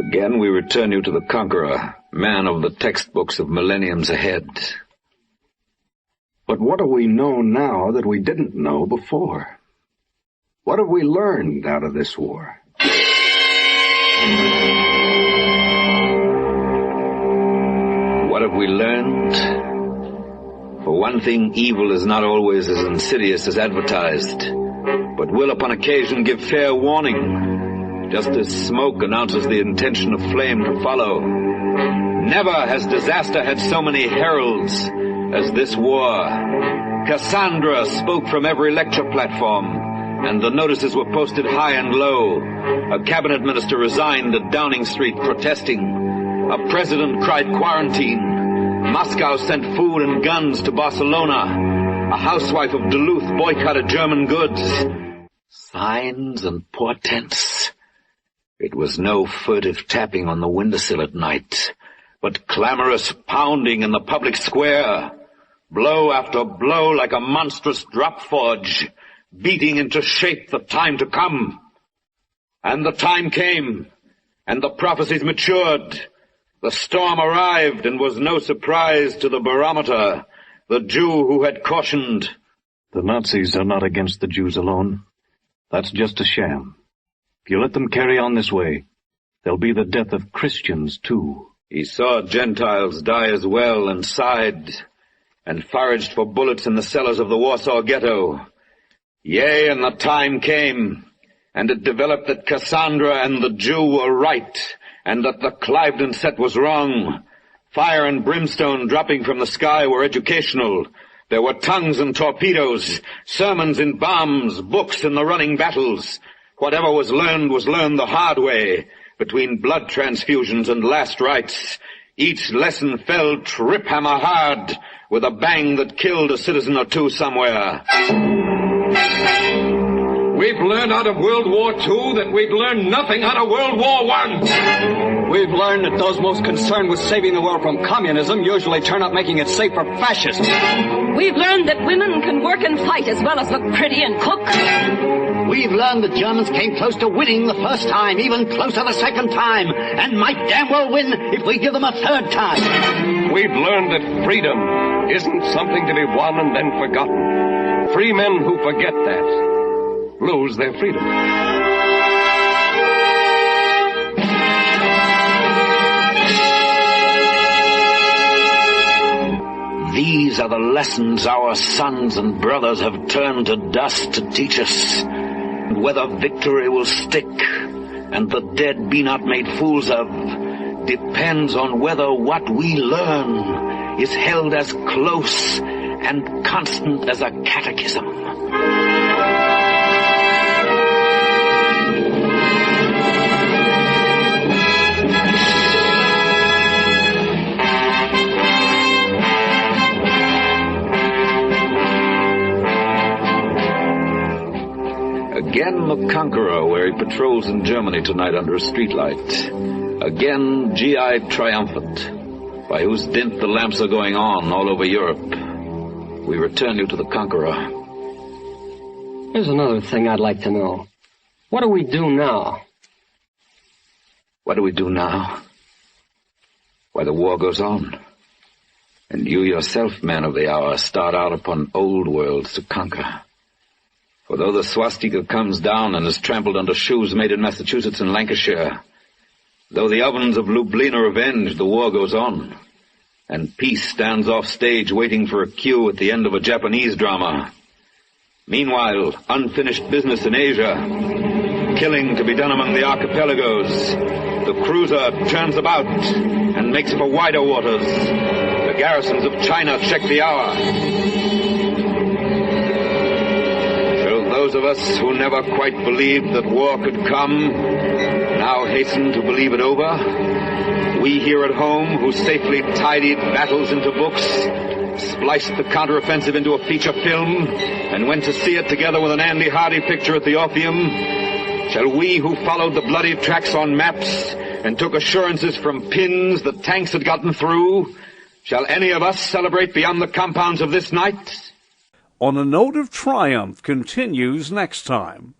Again we return you to the Conqueror, man of the textbooks of millenniums ahead. But what do we know now that we didn't know before? What have we learned out of this war? What have we learned? For one thing, evil is not always as insidious as advertised, but will upon occasion give fair warning, just as smoke announces the intention of flame to follow. Never has disaster had so many heralds as this war. Cassandra spoke from every lecture platform, and the notices were posted high and low. A cabinet minister resigned at Downing Street protesting. A president cried quarantine. Moscow sent food and guns to Barcelona. A housewife of Duluth boycotted German goods. Signs and portents. It was no furtive tapping on the windowsill at night, but clamorous pounding in the public square. Blow after blow like a monstrous drop forge, beating into shape the time to come. And the time came, and the prophecies matured. The storm arrived, and was no surprise to the barometer, the Jew who had cautioned. The Nazis are not against the Jews alone. That's just a sham. If you let them carry on this way, there'll be the death of Christians, too. He saw Gentiles die as well, and sighed, and foraged for bullets in the cellars of the Warsaw Ghetto. Yea, and the time came, and it developed that Cassandra and the Jew were right, and that the Cliveden set was wrong. Fire and brimstone dropping from the sky were educational. There were tongues and torpedoes, sermons in bombs, books in the running battles. Whatever was learned the hard way, between blood transfusions and last rites. Each lesson fell trip-hammer hard, with a bang that killed a citizen or two somewhere. We've learned out of World War II that we've learned nothing out of World War I. We've learned that those most concerned with saving the world from communism usually turn up making it safe for fascists. We've learned that women can work and fight as well as look pretty and cook. We've learned the Germans came close to winning the first time, even closer the second time, and might damn well win if we give them a third time. We've learned that freedom isn't something to be won and then forgotten. Free men who forget that lose their freedom. These are the lessons our sons and brothers have turned to dust to teach us. And whether victory will stick and the dead be not made fools of depends on whether what we learn is held as close and constant as a catechism. Again the Conqueror, where he patrols in Germany tonight under a streetlight. Again GI triumphant, by whose dint the lamps are going on all over Europe. We return you to the Conqueror. Here's another thing I'd like to know. What do we do now? What do we do now? Why, the war goes on. And you yourself, man of the hour, start out upon old worlds to conquer. For though the swastika comes down and is trampled under shoes made in Massachusetts and Lancashire, though the ovens of Lublin are avenged, the war goes on, and peace stands off stage waiting for a cue at the end of a Japanese drama. Meanwhile, unfinished business in Asia, killing to be done among the archipelagos. The cruiser turns about and makes for wider waters. The garrisons of China check the hour. Those of us who never quite believed that war could come now hasten to believe it over. We here at home, who safely tidied battles into books, spliced the counteroffensive into a feature film, and went to see it together with an Andy Hardy picture at the Orpheum, shall we who followed the bloody tracks on maps and took assurances from pins that tanks had gotten through, shall any of us celebrate beyond the compounds of this night? On a Note of Triumph continues next time.